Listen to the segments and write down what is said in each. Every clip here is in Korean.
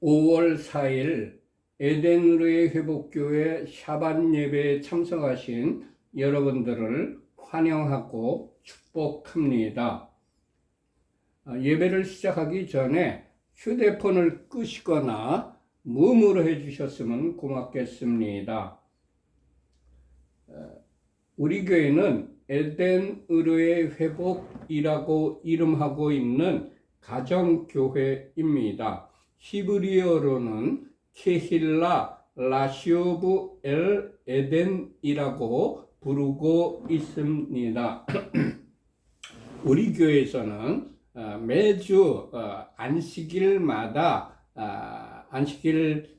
5월 4일 에덴의뢰의 회복교회 샤bat 예배에 참석하신 여러분들을 환영하고 축복합니다. 예배를 시작하기 전에 휴대폰을 끄시거나 무음으로 해주셨으면 고맙겠습니다. 우리 교회는 에덴의뢰의 회복이라고 이름하고 있는 가정교회입니다. 히브리어로는 케힐라 라시오브 엘 에덴이라고 부르고 있습니다. 우리 교회에서는 매주 안식일마다 안식일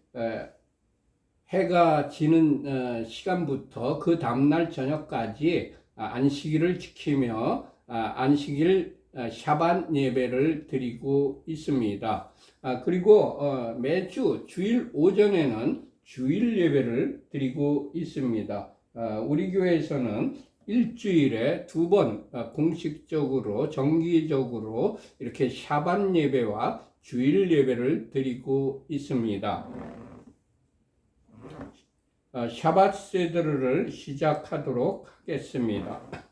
해가 지는 시간부터 그 다음날 저녁까지 안식일을 지키며 안식일 샤bat 예배를 드리고 있습니다. 그리고 매주 주일 오전에는 주일 예배를 드리고 있습니다. 우리 교회에서는 일주일에 2번 공식적으로 정기적으로 이렇게 샤bat 예배와 주일 예배를 드리고 있습니다. 샤bat 세드를 시작하도록 하겠습니다.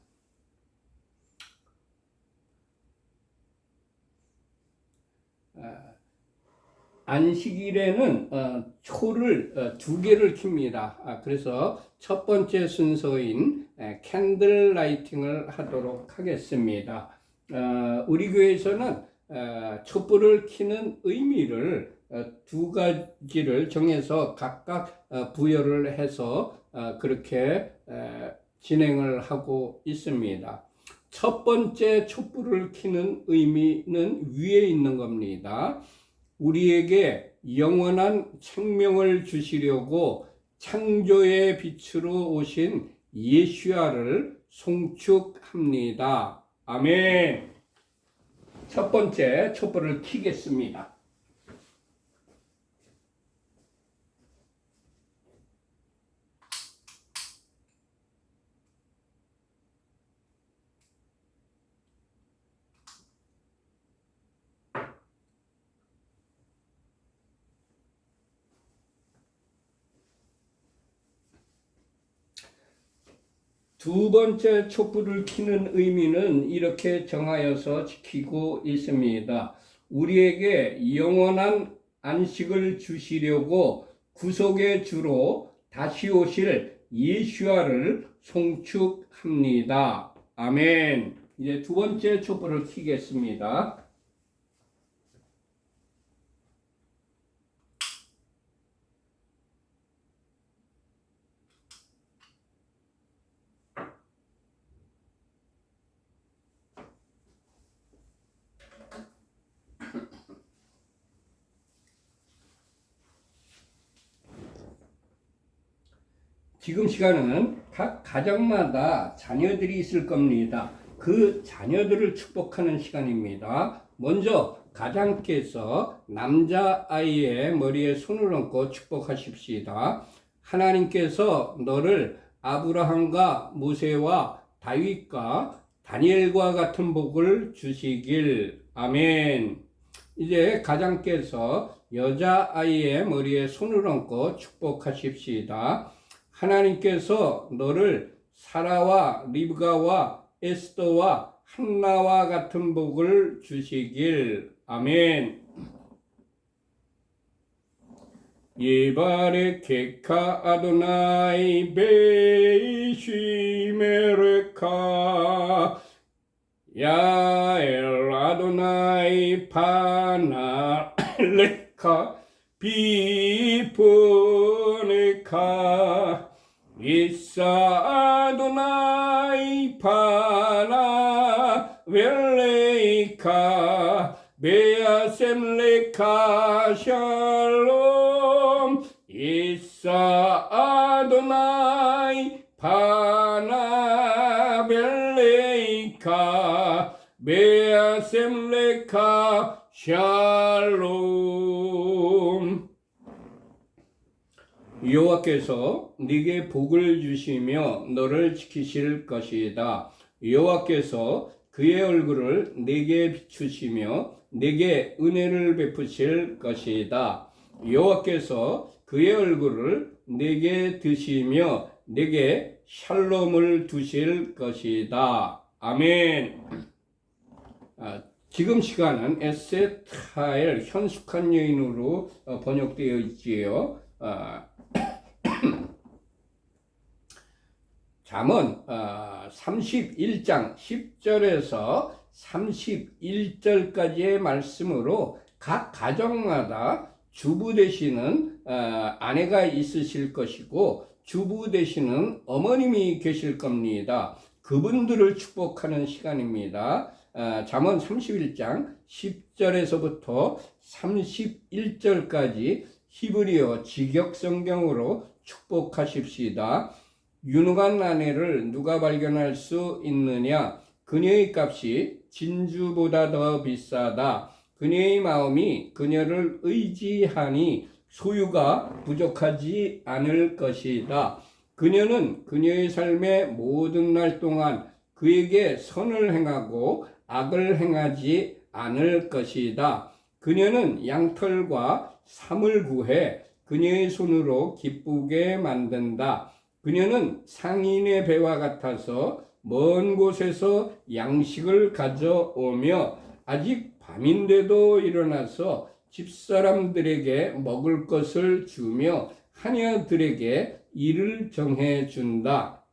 안식일에는 초를 2개를 켭니다. 그래서 첫 번째 순서인 캔들 라이팅을 하도록 하겠습니다. 우리 교회에서는 촛불을 켜는 의미를 2가지를 정해서 각각 부여를 해서 그렇게 진행을 하고 있습니다. 첫 번째 촛불을 켜는 의미는 위에 있는 겁니다. 우리에게 영원한 생명을 주시려고 창조의 빛으로 오신 예수야를 송축합니다. 아멘. 첫 번째 촛불을 켜겠습니다. 두 번째 촛불을 켜는 의미는 이렇게 정하여서 지키고 있습니다. 우리에게 영원한 안식을 주시려고 구속의 주로 다시 오실 예수야를 송축합니다. 아멘. 이제 두 번째 촛불을 켜겠습니다. 지금 시간은 각 가정마다 자녀들이 있을 겁니다. 그 자녀들을 축복하는 시간입니다. 먼저 가장께서 남자아이의 머리에 손을 얹고 축복하십시다. 하나님께서 너를 아브라함과 모세와 다윗과 다니엘과 같은 복을 주시길. 아멘. 이제 가장께서 여자아이의 머리에 손을 얹고 축복하십시다. 하나님께서 너를 사라와 리브가와 에스더와 한나와 같은 복을 주시길. 아멘. 예바레케카 아도나이 베이시메레카 야엘 아도나이 파나레카 비포네카 이사 아도나이 파나 벨레이카 베아셈레카 샬롬 이사 아도나이 파나 벨레이카 베아셈레카 샬롬. 여호와께서 네게 복을 주시며 너를 지키실 것이다. 여호와께서 그의 얼굴을 네게 비추시며 네게 은혜를 베푸실 것이다. 여호와께서 그의 얼굴을 내게 드시며 내게 샬롬을 두실 것이다. 아멘. 지금 시간은 에스타엘 현숙한 여인으로 번역되어 있지요. 잠언 31장 10절에서 31절까지의 말씀으로 각 가정마다 주부 되시는 아내가 있으실 것이고 주부 되시는 어머님이 계실 겁니다. 그분들을 축복하는 시간입니다. 잠언 31장 10절에서부터 31절까지 히브리어 직역성경으로 축복하십시다. 유능한 아내를 누가 발견할 수 있느냐? 그녀의 값이 진주보다 더 비싸다. 그녀의 마음이 그녀를 의지하니 소유가 부족하지 않을 것이다. 그녀는 그녀의 삶의 모든 날 동안 그에게 선을 행하고 악을 행하지 않을 것이다. 그녀는 양털과 삼을 구해 그녀의 손으로 기쁘게 만든다. 그녀는 상인의 배와 같아서 먼 곳에서 양식을 가져오며 아직 밤인데도 일어나서 집사람들에게 먹을 것을 주며 하녀들에게 일을 정해준다.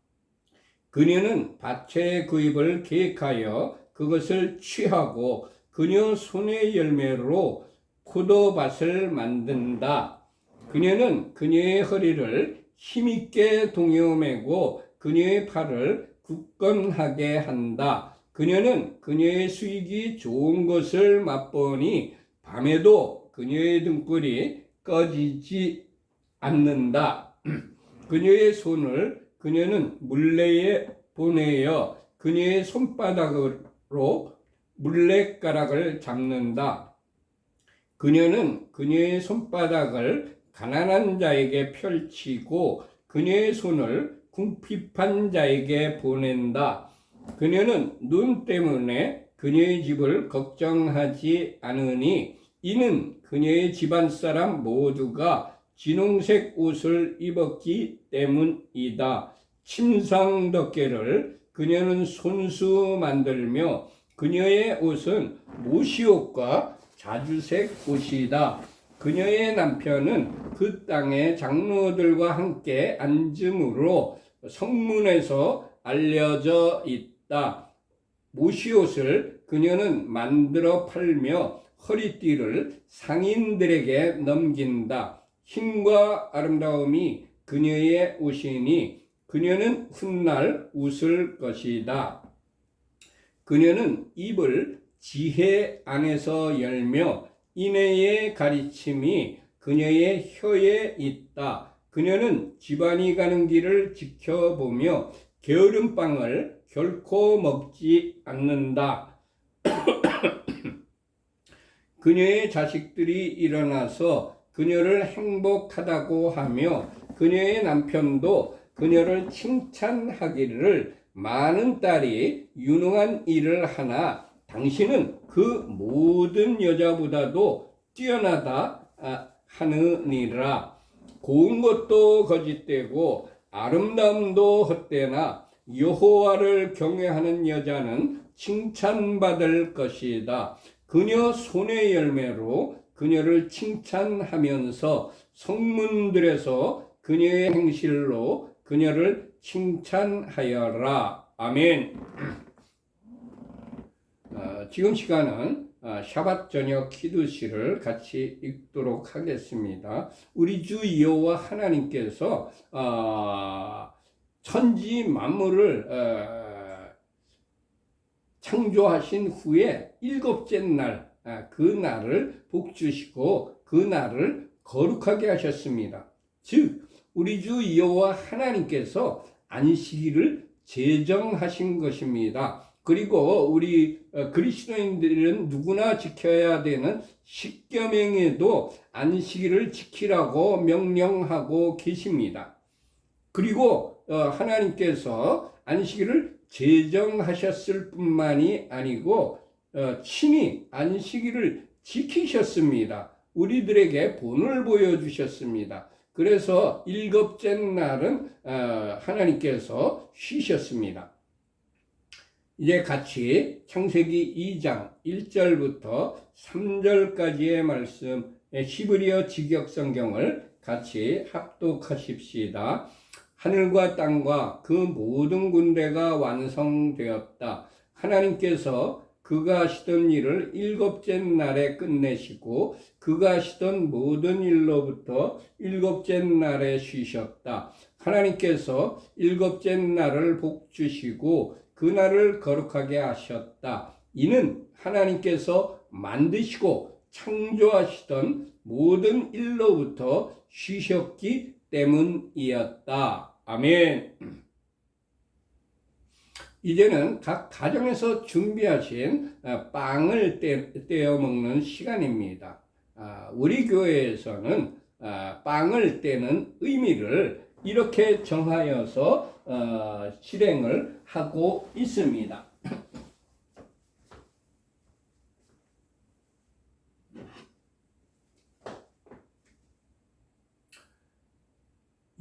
그녀는 밭의 구입을 계획하여 그것을 취하고 그녀 손의 열매로 포도밭을 만든다. 그녀는 그녀의 허리를 힘있게 동여매고 그녀의 팔을 굳건하게 한다. 그녀는 그녀의 수익이 좋은 것을 맛보니 밤에도 그녀의 등불이 꺼지지 않는다. 그녀의 손을 그녀는 물레에 보내어 그녀의 손바닥으로 물레가락을 잡는다. 그녀는 그녀의 손바닥을 가난한 자에게 펼치고 그녀의 손을 궁핍한 자에게 보낸다. 그녀는 눈 때문에 그녀의 집을 걱정하지 않으니 이는 그녀의 집안 사람 모두가 진홍색 옷을 입었기 때문이다. 침상 덮개를 그녀는 손수 만들며 그녀의 옷은 모시옷과 자주색 옷이다. 그녀의 남편은 그 땅의 장로들과 함께 앉음으로 성문에서 알려져 있다. 모시옷을 그녀는 만들어 팔며 허리띠를 상인들에게 넘긴다. 힘과 아름다움이 그녀의 옷이니 그녀는 훗날 웃을 것이다. 그녀는 입을 지혜 안에서 열며 인애의 가르침이 그녀의 혀에 있다. 그녀는 집안이 가는 길을 지켜보며 게으름빵을 결코 먹지 않는다. 그녀의 자식들이 일어나서 그녀를 행복하다고 하며 그녀의 남편도 그녀를 칭찬하기를 많은 딸이 유능한 일을 하나 당신은 그 모든 여자보다도 뛰어나다 하느니라. 고운 것도 거짓되고 아름다움도 헛되나 여호와를 경외하는 여자는 칭찬받을 것이다. 그녀 손의 열매로 그녀를 칭찬하면서 성문들에서 그녀의 행실로 그녀를 칭찬하여라. 아멘. 지금 시간은 샤밧 저녁 키두시를 같이 읽도록 하겠습니다. 우리 주 여호와 하나님께서 천지 만물을 창조하신 후에 일곱째 날, 그 날을 복주시고 그 날을 거룩하게 하셨습니다. 즉 우리 주 여호와 하나님께서 안식일을 제정하신 것입니다. 그리고 우리 그리스도인들은 누구나 지켜야 되는 십계명에도 안식일을 지키라고 명령하고 계십니다. 그리고 하나님께서 안식일을 제정하셨을 뿐만이 아니고 친히 안식일을 지키셨습니다. 우리들에게 본을 보여주셨습니다. 그래서 일곱째 날은 하나님께서 쉬셨습니다. 이제 같이 창세기 2장 1절부터 3절까지의 말씀, 히브리어 직역 성경을 같이 합독하십시다. 하늘과 땅과 그 모든 군대가 완성되었다. 하나님께서 그가 하시던 일을 일곱째 날에 끝내시고 그가 하시던 모든 일로부터 일곱째 날에 쉬셨다. 하나님께서 일곱째 날을 복주시고 그날을 거룩하게 하셨다. 이는 하나님께서 만드시고 창조하시던 모든 일로부터 쉬셨기 때문이었다. 아멘. 이제는 각 가정에서 준비하신 빵을 떼어 먹는 시간입니다. 우리 교회에서는 빵을 떼는 의미를 이렇게 정하여서 실행을 하고 있습니다.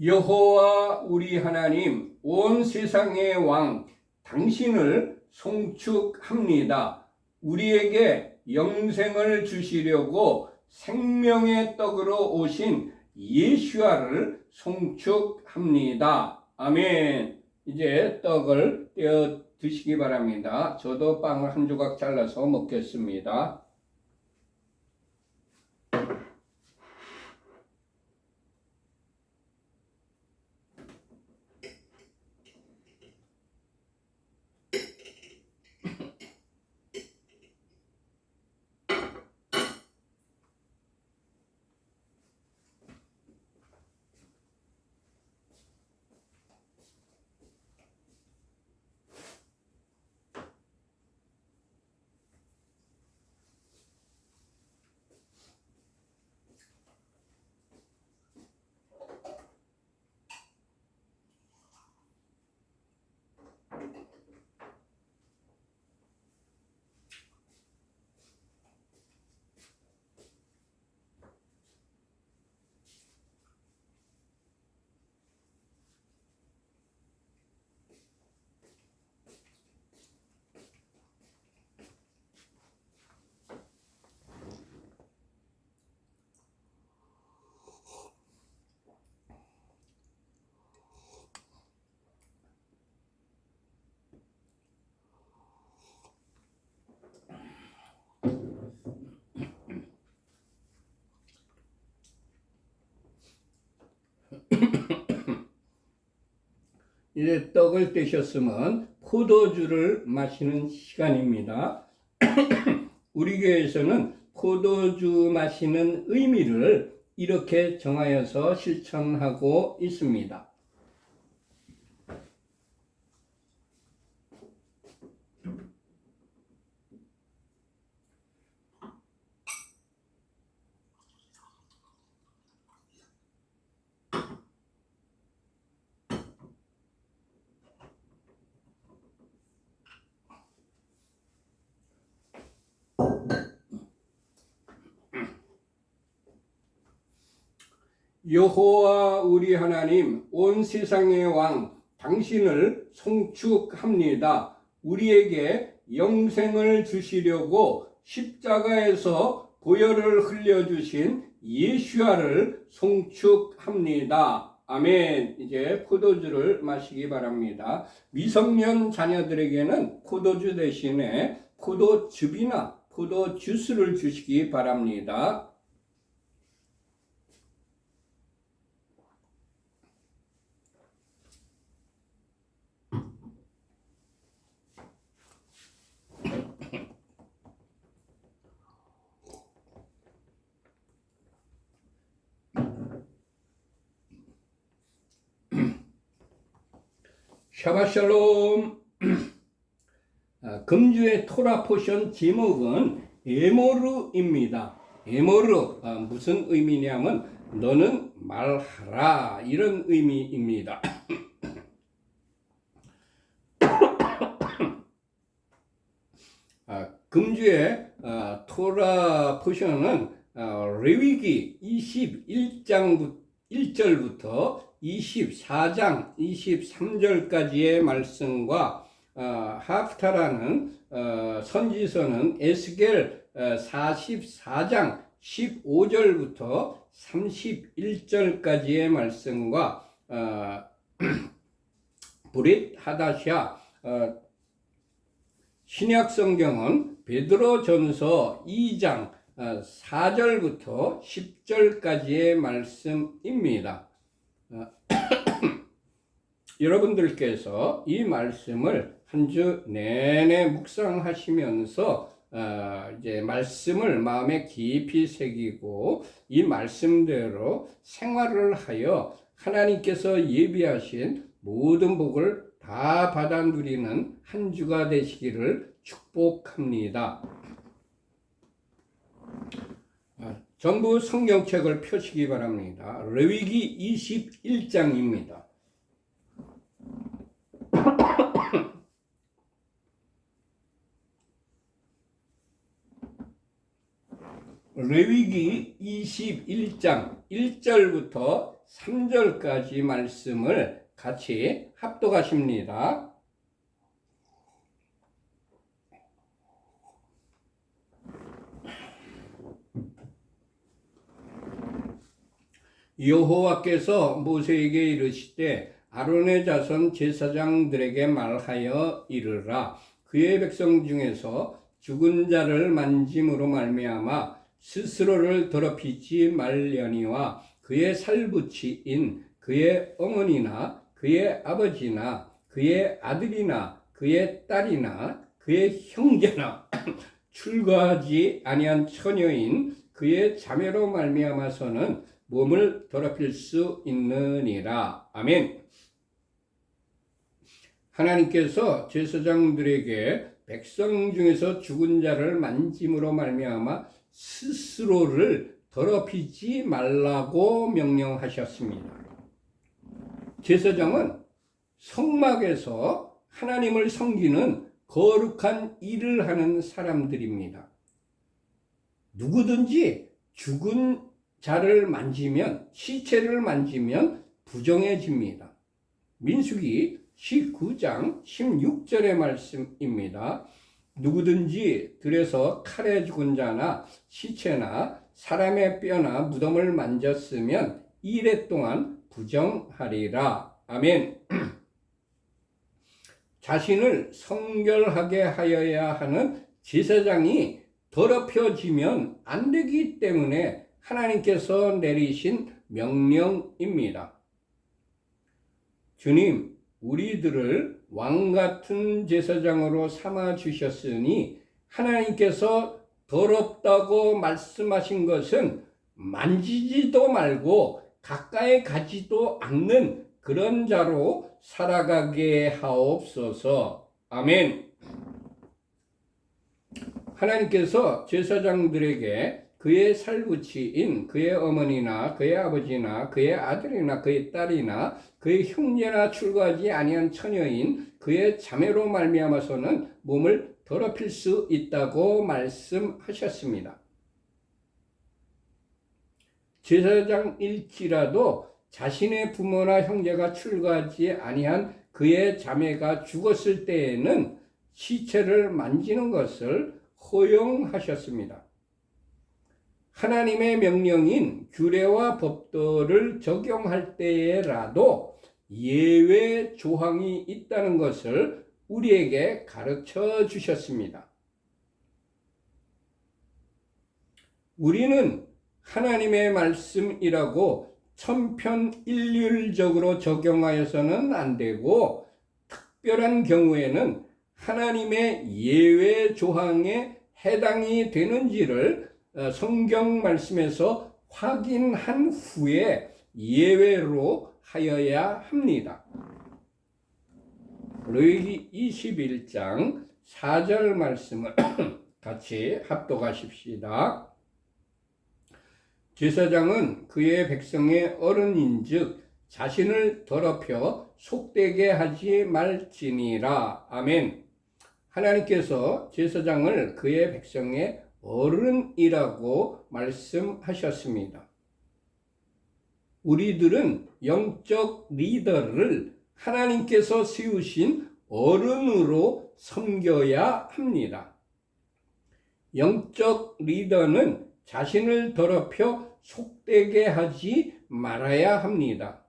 여호와 우리 하나님, 온 세상의 왕 당신을 송축합니다. 우리에게 영생을 주시려고 생명의 떡으로 오신 예수아를 송축합니다. 아멘. 이제 떡을 떼어 드시기 바랍니다. 저도 빵을 한 조각 잘라서 먹겠습니다. 이제 떡을 떼셨으면 포도주를 마시는 시간입니다. 우리 교회에서는 포도주 마시는 의미를 이렇게 정하여서 실천하고 있습니다. 여호와 우리 하나님, 온 세상의 왕 당신을 송축합니다. 우리에게 영생을 주시려고 십자가에서 보혈을 흘려주신 예수아를 송축합니다. 아멘. 이제 포도주를 마시기 바랍니다. 미성년 자녀들에게는 포도주 대신에 포도즙이나 포도주스를 주시기 바랍니다. 샤바샬롬. 금주의 토라 포션 제목은 에모르입니다. 에모르, 무슨 의미냐면 너는 말하라, 이런 의미입니다. 금주의 토라 포션은 레위기 21장 1절부터 24장 23절까지의 말씀과 하프타라는 선지서는 에스겔 44장 15절부터 31절까지의 말씀과 브릿 하다샤 신약 성경은 베드로전서 2장 4절부터 10절까지의 말씀입니다. 여러분들께서 이 말씀을 한 주 내내 묵상하시면서 이제 말씀을 마음에 깊이 새기고 이 말씀대로 생활을 하여 하나님께서 예비하신 모든 복을 다 받아 누리는 한 주가 되시기를 축복합니다. 전부 성경책을 펴시기 바랍니다. 레위기 21장입니다. 레위기 21장 1절부터 3절까지 말씀을 같이 합독하십니다. 여호와께서 모세에게 이르시되 아론의 자손 제사장들에게 말하여 이르라. 그의 백성 중에서 죽은 자를 만짐으로 말미암아 스스로를 더럽히지 말려니와 그의 살부치인 그의 어머니나 그의 아버지나 그의 아들이나 그의 딸이나 그의 형제나 출가하지 아니한 처녀인 그의 자매로 말미암아서는 몸을 더럽힐 수 있느니라. 아멘. 하나님께서 제사장들에게 백성 중에서 죽은 자를 만짐으로 말미암아 스스로를 더럽히지 말라고 명령하셨습니다. 제사장은 성막에서 하나님을 섬기는 거룩한 일을 하는 사람들입니다. 누구든지 죽은 자를 만지면, 시체를 만지면 부정해집니다. 민수기 19장 16절의 말씀입니다. 누구든지 들에서 칼에 죽은 자나 시체나 사람의 뼈나 무덤을 만졌으면 1회 동안 부정하리라. 아멘. 자신을 성결하게 하여야 하는 제사장이 더럽혀지면 안 되기 때문에 하나님께서 내리신 명령입니다. 주님, 우리들을 왕같은 제사장으로 삼아 주셨으니 하나님께서 더럽다고 말씀하신 것은 만지지도 말고 가까이 가지도 않는 그런 자로 살아가게 하옵소서. 아멘. 하나님께서 제사장들에게 그의 살부치인 그의 어머니나 그의 아버지나 그의 아들이나 그의 딸이나 그의 형제나 출가하지 아니한 처녀인 그의 자매로 말미암아서는 몸을 더럽힐 수 있다고 말씀하셨습니다. 제사장일지라도 자신의 부모나 형제가 출가하지 아니한 그의 자매가 죽었을 때에는 시체를 만지는 것을 허용하셨습니다. 하나님의 명령인 규례와 법도를 적용할 때에라도 예외 조항이 있다는 것을 우리에게 가르쳐 주셨습니다. 우리는 하나님의 말씀이라고 천편일률적으로 적용하여서는 안 되고 특별한 경우에는 하나님의 예외 조항에 해당이 되는지를 성경 말씀에서 확인한 후에 예외로 하여야 합니다. 레위기 21장 4절 말씀을 같이 합독하십시다. 제사장은 그의 백성의 어른인즉 자신을 더럽혀 속되게 하지 말지니라. 아멘. 하나님께서 제사장을 그의 백성의 어른이라고 말씀하셨습니다. 우리들은 영적 리더를 하나님께서 세우신 어른으로 섬겨야 합니다. 영적 리더는 자신을 더럽혀 속되게 하지 말아야 합니다.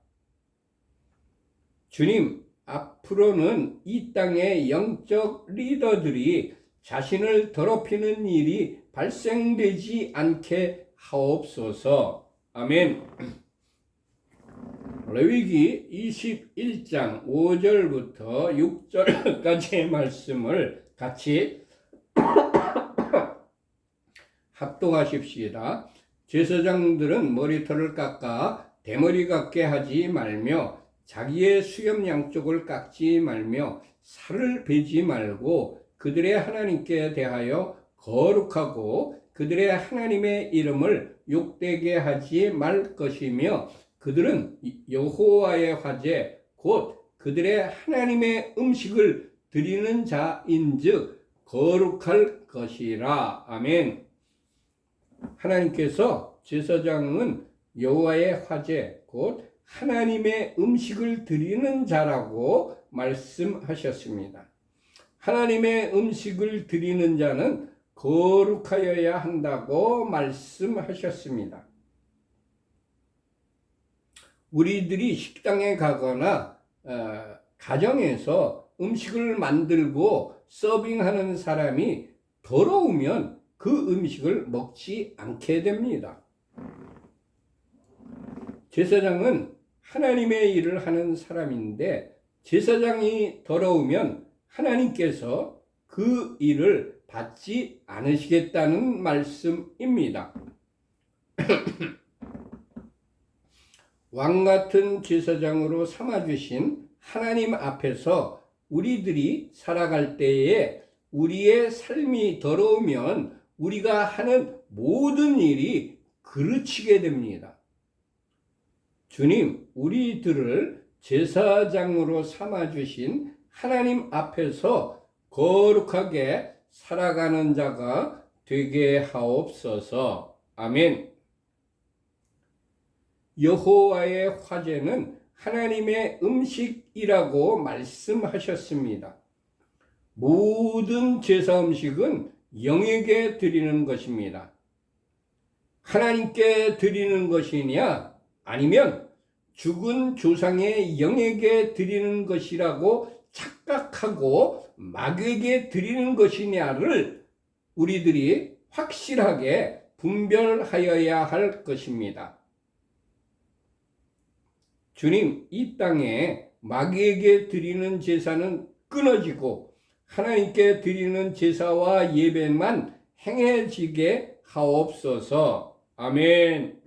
주님, 앞으로는 이 땅의 영적 리더들이 자신을 더럽히는 일이 발생되지 않게 하옵소서. 아멘. 레위기 21장 5절부터 6절까지의 말씀을 같이 합독하십시다. 제사장들은 머리털을 깎아 대머리 같게 하지 말며 자기의 수염 양쪽을 깎지 말며 살을 베지 말고 그들의 하나님께 대하여 거룩하고 그들의 하나님의 이름을 욕되게 하지 말 것이며 그들은 여호와의 화제 곧 그들의 하나님의 음식을 드리는 자인즉 거룩할 것이라. 아멘. 하나님께서 제사장은 여호와의 화제 곧 하나님의 음식을 드리는 자라고 말씀하셨습니다. 하나님의 음식을 드리는 자는 거룩하여야 한다고 말씀하셨습니다. 우리들이 식당에 가거나 가정에서 음식을 만들고 서빙하는 사람이 더러우면 그 음식을 먹지 않게 됩니다. 제사장은 하나님의 일을 하는 사람인데 제사장이 더러우면 하나님께서 그 일을 받지 않으시겠다는 말씀입니다. 왕같은 제사장으로 삼아주신 하나님 앞에서 우리들이 살아갈 때에 우리의 삶이 더러우면 우리가 하는 모든 일이 그르치게 됩니다. 주님, 우리들을 제사장으로 삼아주신 하나님 앞에서 거룩하게 살아가는 자가 되게 하옵소서. 아멘. 여호와의 화제는 하나님의 음식이라고 말씀하셨습니다. 모든 제사 음식은 영에게 드리는 것입니다. 하나님께 드리는 것이냐 아니면 죽은 조상의 영에게 드리는 것이라고 착각하고 마귀에게 드리는 것이냐를 우리들이 확실하게 분별하여야 할 것입니다. 주님, 이 땅에 마귀에게 드리는 제사는 끊어지고 하나님께 드리는 제사와 예배만 행해지게 하옵소서. 아멘.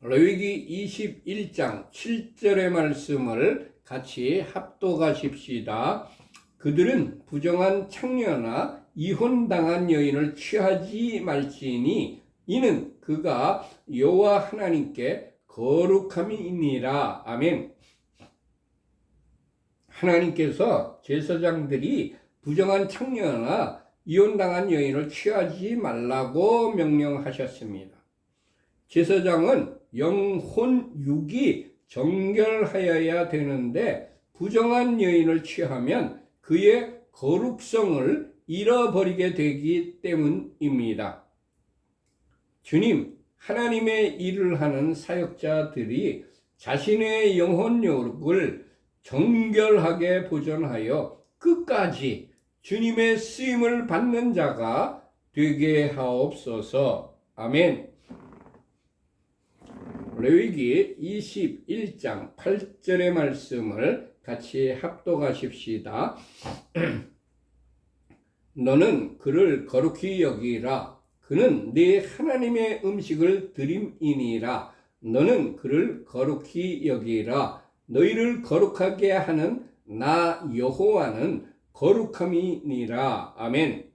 레위기 21장 7절의 말씀을 같이 합독하십시다. 그들은 부정한 창녀나 이혼당한 여인을 취하지 말지니 이는 그가 여호와 하나님께 거룩함이니라. 아멘. 하나님께서 제사장들이 부정한 창녀나 이혼당한 여인을 취하지 말라고 명령하셨습니다. 제사장은 영혼 육이 정결하여야 되는데 부정한 여인을 취하면 그의 거룩성을 잃어버리게 되기 때문입니다. 주님, 하나님의 일을 하는 사역자들이 자신의 영혼력을 정결하게 보존하여 끝까지 주님의 쓰임을 받는 자가 되게 하옵소서. 아멘. 레위기 21장 8절의 말씀을 같이 합독하십시다. 너는 그를 거룩히 여기라. 그는 네 하나님의 음식을 드림이니라. 너는 그를 거룩히 여기라. 너희를 거룩하게 하는 나 여호와는 거룩함이니라. 아멘.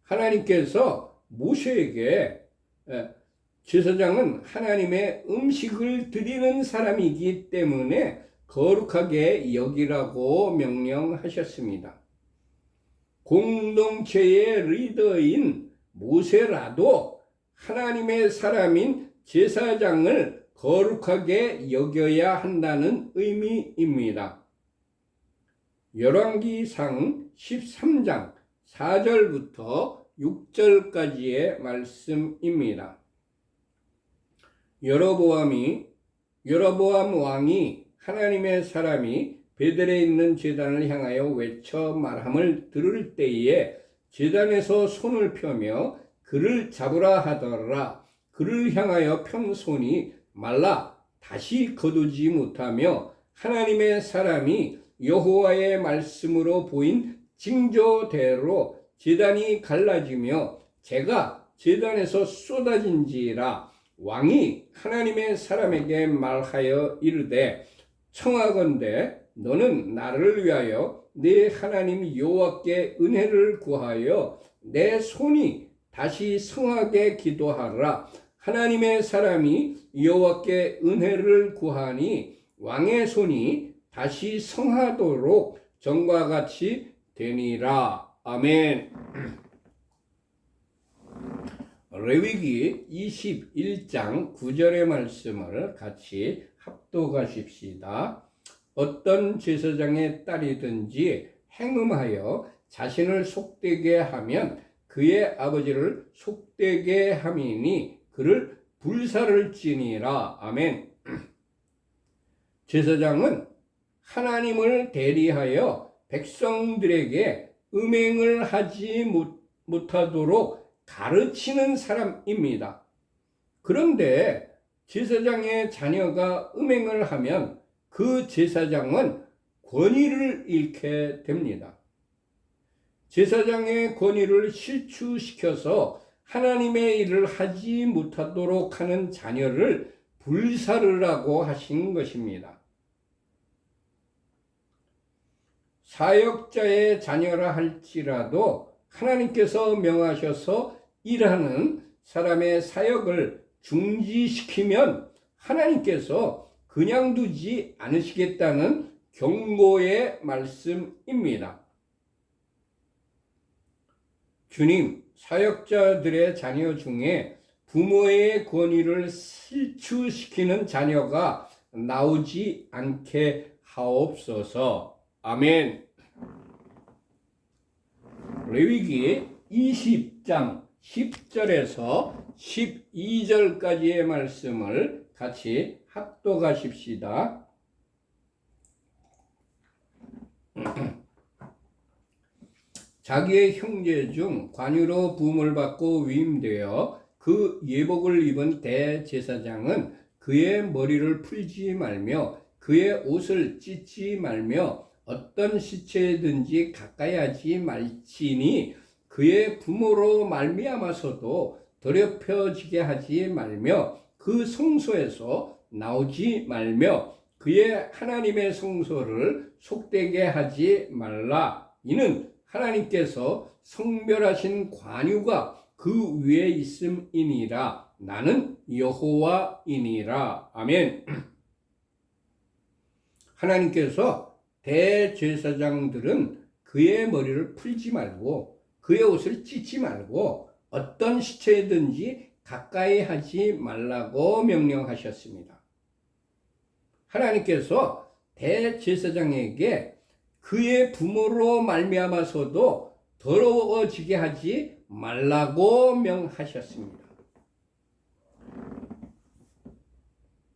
하나님께서 모세에게 제사장은 하나님의 음식을 드리는 사람이기 때문에 거룩하게 여기라고 명령하셨습니다. 공동체의 리더인 모세라도 하나님의 사람인 제사장을 거룩하게 여겨야 한다는 의미입니다. 열왕기상 13장 4절부터 6절까지의 말씀입니다. 여로보암 왕이 하나님의 사람이 베델에 있는 제단을 향하여 외쳐 말함을 들을 때에 제단에서 손을 펴며 그를 잡으라 하더라. 그를 향하여 편 손이 말라 다시 거두지 못하며 하나님의 사람이 여호와의 말씀으로 보인 징조대로 제단이 갈라지며 재가 제단에서 쏟아진지라. 왕이 하나님의 사람에게 말하여 이르되 청하건대 너는 나를 위하여 내 하나님 여호와께 은혜를 구하여 내 손이 다시 성하게 기도하라. 하나님의 사람이 여호와께 은혜를 구하니 왕의 손이 다시 성하도록 전과 같이 되니라. 아멘. 레위기 21장 9절의 말씀을 같이 합독하십시다. 어떤 제사장의 딸이든지 행음하여 자신을 속되게 하면 그의 아버지를 속되게 함이니 그를 불사를 지니라. 아멘. 제사장은 하나님을 대리하여 백성들에게 음행을 하지 못하도록 가르치는 사람입니다. 그런데 제사장의 자녀가 음행을 하면 그 제사장은 권위를 잃게 됩니다. 제사장의 권위를 실추시켜서 하나님의 일을 하지 못하도록 하는 자녀를 불사르라고 하신 것입니다. 사역자의 자녀라 할지라도 하나님께서 명하셔서 일하는 사람의 사역을 중지시키면 하나님께서 그냥 두지 않으시겠다는 경고의 말씀입니다. 주님, 사역자들의 자녀 중에 부모의 권위를 실추시키는 자녀가 나오지 않게 하옵소서. 아멘. 레위기 20장 10절에서 12절까지의 말씀을 같이 합독하십시다. 자기의 형제 중 관유로 부음을 받고 위임되어 그 예복을 입은 대제사장은 그의 머리를 풀지 말며 그의 옷을 찢지 말며 어떤 시체든지 가까이 하지 말지니 그의 부모로 말미암아서도 더럽혀지게 하지 말며 그 성소에서 나오지 말며 그의 하나님의 성소를 속되게 하지 말라. 이는 하나님께서 성별하신 관유가 그 위에 있음이니라. 나는 여호와이니라. 아멘. 하나님께서 대제사장들은 그의 머리를 풀지 말고 그의 옷을 찢지 말고 어떤 시체든지 가까이 하지 말라고 명령하셨습니다. 하나님께서 대제사장에게 그의 부모로 말미암아서도 더러워지게 하지 말라고 명하셨습니다.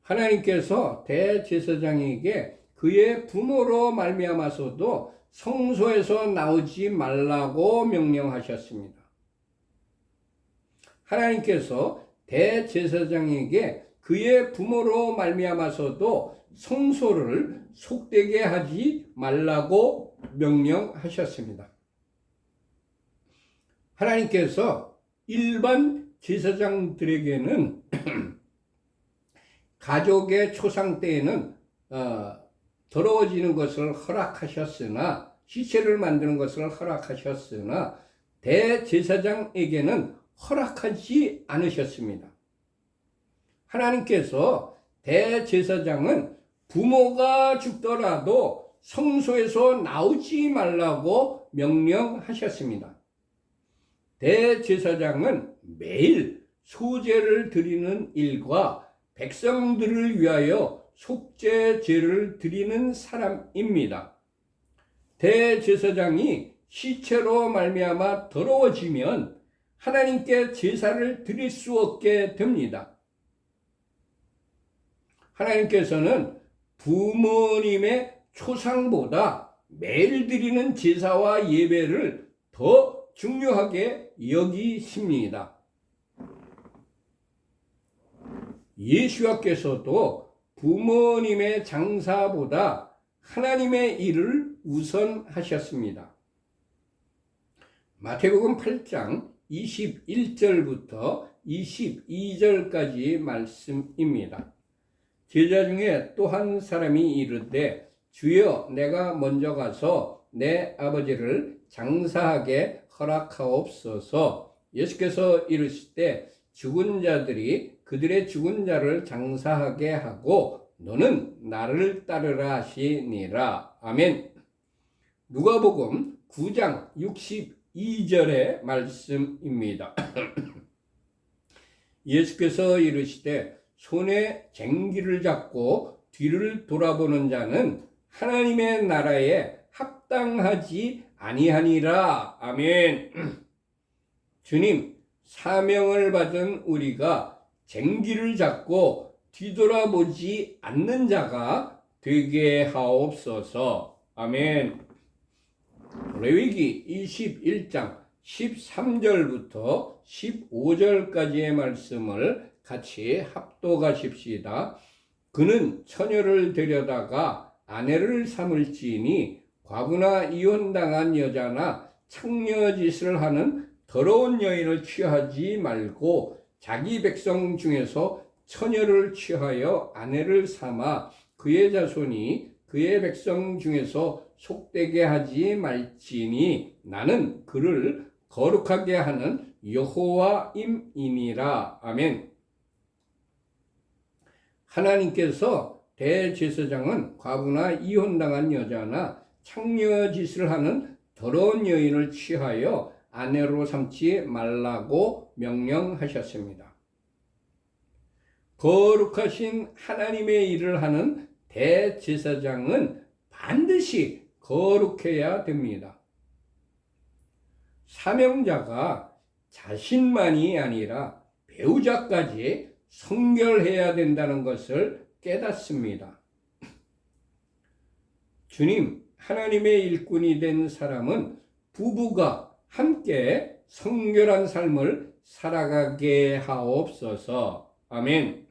하나님께서 대제사장에게 그의 부모로 말미암아서도 성소에서 나오지 말라고 명령하셨습니다. 하나님께서 대제사장에게 그의 부모로 말미암아서도 성소를 속되게 하지 말라고 명령하셨습니다. 하나님께서 일반 제사장들에게는 가족의 초상 때에는 더러워지는 것을 허락하셨으나 시체를 만드는 것을 허락하셨으나 대제사장에게는 허락하지 않으셨습니다. 하나님께서 대제사장은 부모가 죽더라도 성소에서 나오지 말라고 명령하셨습니다. 대제사장은 매일 소제를 드리는 일과 백성들을 위하여 속죄제를 드리는 사람입니다. 대제사장이 시체로 말미암아 더러워지면 하나님께 제사를 드릴 수 없게 됩니다. 하나님께서는 부모님의 초상보다 매일 드리는 제사와 예배를 더 중요하게 여기십니다. 예수께서도 부모님의 장사보다 하나님의 일을 우선하셨습니다. 마태복음 8장 21절부터 22절까지 말씀입니다. 제자 중에 또 한 사람이 이르되 주여 내가 먼저 가서 내 아버지를 장사하게 허락하옵소서. 예수께서 이르시되 죽은 자들이 그들의 죽은 자를 장사하게 하고 너는 나를 따르라 하시니라. 아멘. 누가복음 9장 62절의 말씀입니다. 예수께서 이르시되 손에 쟁기를 잡고 뒤를 돌아보는 자는 하나님의 나라에 합당하지 아니하니라. 아멘. 주님, 사명을 받은 우리가 쟁기를 잡고 뒤돌아보지 않는 자가 되게 하옵소서. 아멘. 레위기 21장 13절부터 15절까지의 말씀을 같이 합독하십시다. 그는 처녀를 데려다가 아내를 삼을지니 과부나 이혼당한 여자나 창녀짓을 하는 더러운 여인을 취하지 말고 자기 백성 중에서 처녀를 취하여 아내를 삼아 그의 자손이 그의 백성 중에서 속되게 하지 말지니 나는 그를 거룩하게 하는 여호와임이니라. 아멘. 하나님께서 대제사장은 과부나 이혼당한 여자나 창녀짓을 하는 더러운 여인을 취하여 아내로 삼지 말라고 명령하셨습니다. 거룩하신 하나님의 일을 하는 대제사장은 반드시 거룩해야 됩니다. 사명자가 자신만이 아니라 배우자까지 성결해야 된다는 것을 깨닫습니다. 주님, 하나님의 일꾼이 된 사람은 부부가 함께 성결한 삶을 살아가게 하옵소서. 아멘.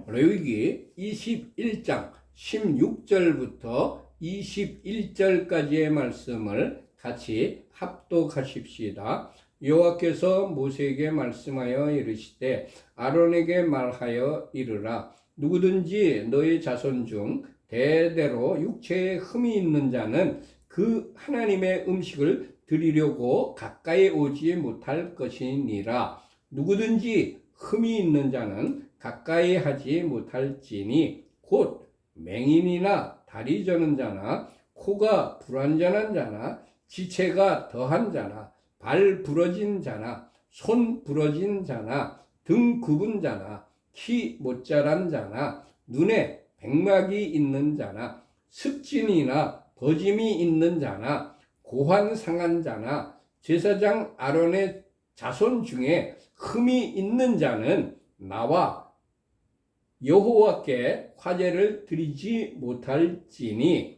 레위기 21장 16절부터 21절까지의 말씀을 같이 합독하십시다. 여호와께서 모세에게 말씀하여 이르시되 아론에게 말하여 이르라. 누구든지 너희 자손 중 대대로 육체에 흠이 있는 자는 그 하나님의 음식을 드리려고 가까이 오지 못할 것이니라. 누구든지 흠이 있는 자는 가까이 하지 못할지니 곧 맹인이나 다리 저는 자나 코가 불완전한 자나 지체가 더한 자나 발 부러진 자나 손 부러진 자나 등 굽은 자나 키 못 자란 자나 눈에 백막이 있는 자나 습진이나 버짐이 있는 자나 고환 상한 자나 제사장 아론의 자손 중에 흠이 있는 자는 나와 여호와께 화제를 드리지 못할지니